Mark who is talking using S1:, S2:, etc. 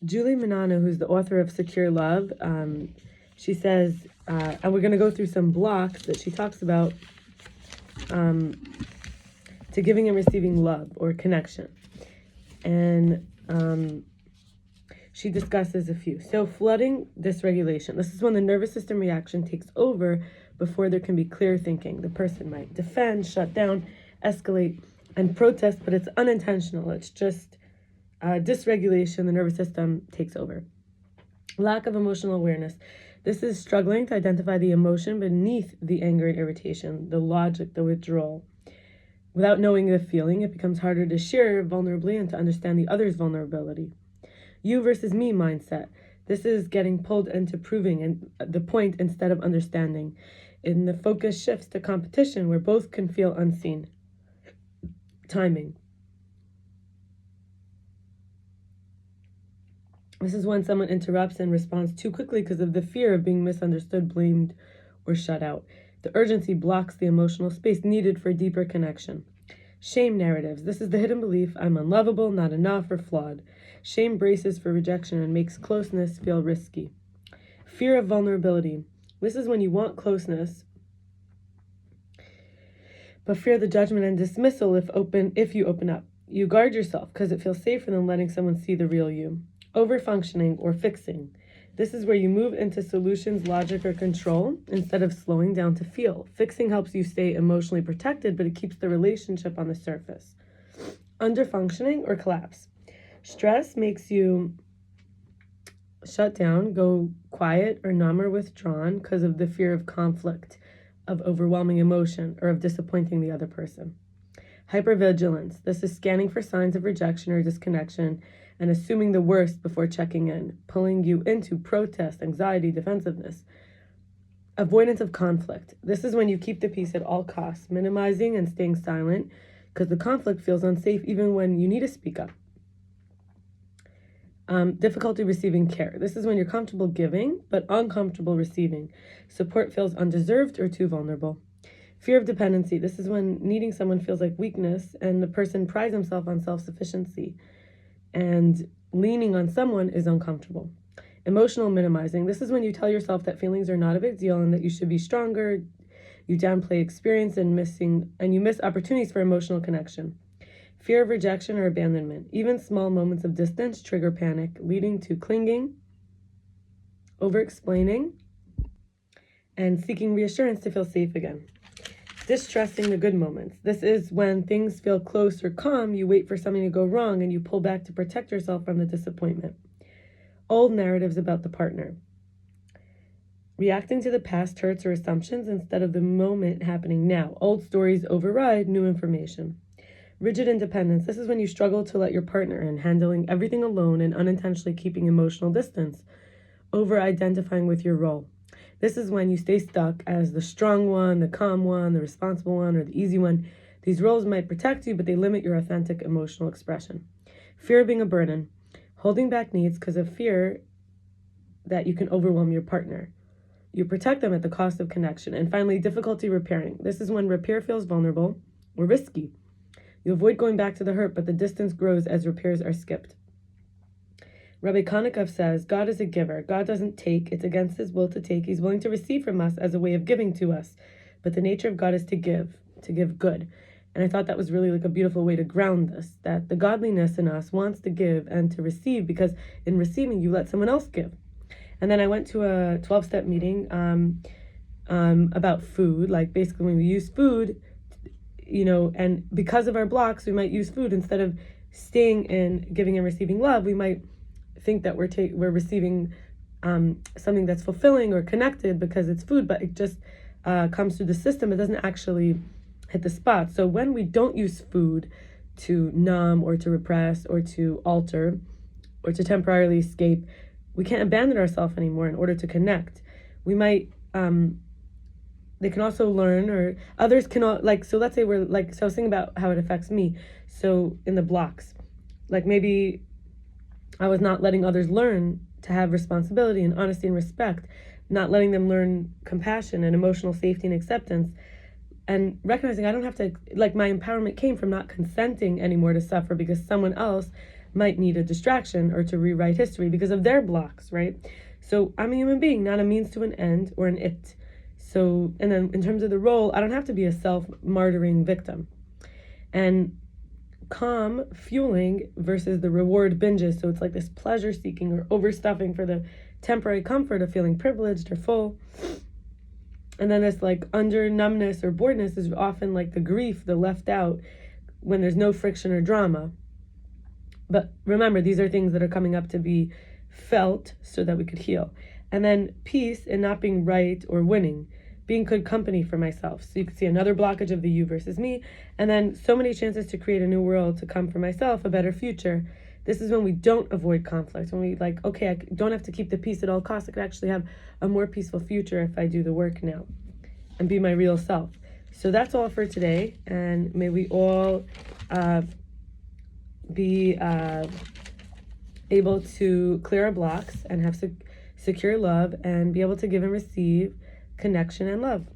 S1: Julie Menanno, who's the author of Secure Love, she says, and we're going to go through some blocks that she talks about to giving and receiving love or connection. And she discusses a few. So flooding dysregulation. This is when the nervous system reaction takes over before there can be clear thinking. The person might defend, shut down, escalate, and protest, but it's unintentional. It's just dysregulation. The nervous system takes over. Lack of emotional awareness. This is struggling to identify the emotion beneath the anger and irritation, the logic, the withdrawal. Without knowing the feeling, it becomes harder to share vulnerably and to understand the other's vulnerability. You versus me mindset. This is getting pulled into proving the point instead of understanding. And the focus shifts to competition where both can feel unseen. Timing. This is when someone interrupts and responds too quickly because of the fear of being misunderstood, blamed, or shut out. The urgency blocks the emotional space needed for deeper connection. Shame narratives. This is the hidden belief I'm unlovable, not enough, or flawed. Shame braces for rejection and makes closeness feel risky. Fear of vulnerability. This is when you want closeness, but fear the judgment and dismissal if you open up. You guard yourself because it feels safer than letting someone see the real you. Overfunctioning or fixing. This is where you move into solutions, logic, or control instead of slowing down to feel. Fixing helps you stay emotionally protected, but it keeps the relationship on the surface. Underfunctioning or collapse. Stress makes you shut down, go quiet, or numb or withdrawn because of the fear of conflict, of overwhelming emotion, or of disappointing the other person. Hypervigilance. This is scanning for signs of rejection or disconnection and assuming the worst before checking in, pulling you into protest, anxiety, defensiveness. Avoidance of conflict. This is when you keep the peace at all costs, minimizing and staying silent because the conflict feels unsafe even when you need to speak up. Difficulty receiving care. This is when you're comfortable giving, but uncomfortable receiving. Support feels undeserved or too vulnerable. Fear of dependency. This is when needing someone feels like weakness and the person prides himself on self-sufficiency. And leaning on someone is uncomfortable. Emotional minimizing. This is when you tell yourself that feelings are not a big deal and that you should be stronger. You downplay experience and you miss opportunities for emotional connection. Fear of rejection or abandonment. Even small moments of distance trigger panic, leading to clinging, over-explaining, and seeking reassurance to feel safe again. Distrusting the good moments. This is when things feel close or calm, you wait for something to go wrong and you pull back to protect yourself from the disappointment. Old narratives about the partner. Reacting to the past hurts or assumptions instead of the moment happening now. Old stories override new information. Rigid independence. This is when you struggle to let your partner in, handling everything alone and unintentionally keeping emotional distance, over-identifying with your role. This is when you stay stuck as the strong one, the calm one, the responsible one, or the easy one. These roles might protect you, but they limit your authentic emotional expression. Fear of being a burden. Holding back needs because of fear that you can overwhelm your partner. You protect them at the cost of connection. And finally, difficulty repairing. This is when repair feels vulnerable or risky. You avoid going back to the hurt, but the distance grows as repairs are skipped. Rabbi Konakov says, God is a giver. God doesn't take. It's against his will to take. He's willing to receive from us as a way of giving to us. But the nature of God is to give good. And I thought that was really like a beautiful way to ground this, that the godliness in us wants to give and to receive, because in receiving, you let someone else give. And then I went to a 12-step meeting about food, like basically when we use food, and because of our blocks, we might use food instead of staying in giving and receiving love. We might think that we're receiving something that's fulfilling or connected because it's food, but it just comes through the system. It doesn't actually hit the spot. So when we don't use food to numb or to repress or to alter or to temporarily escape, we can't abandon ourselves anymore in order to connect. We might, they can also learn, or others cannot, so let's say so I was thinking about how it affects me. So in the blocks, maybe I was not letting others learn to have responsibility and honesty and respect, not letting them learn compassion and emotional safety and acceptance, and recognizing I don't have to, my empowerment came from not consenting anymore to suffer because someone else might need a distraction or to rewrite history because of their blocks, right? So I'm a human being, not a means to an end or an it. So, and then in terms of the role, I don't have to be a self-martyring victim. And calm fueling versus the reward binges. So it's like this pleasure seeking or overstuffing for the temporary comfort of feeling privileged or full. And then this like under numbness or boredness is often like the grief, the left out, when there's no friction or drama. But remember, these are things that are coming up to be felt so that we could heal. And then peace in not being right or winning, being good company for myself. So you can see another blockage of the you versus me. And then so many chances to create a new world, to come for myself, a better future. This is when we don't avoid conflict, when we like, okay, I don't have to keep the peace at all costs. I could actually have a more peaceful future if I do the work now and be my real self. So that's all for today. And may we all be able to clear our blocks and have secure love and be able to give and receive connection and love.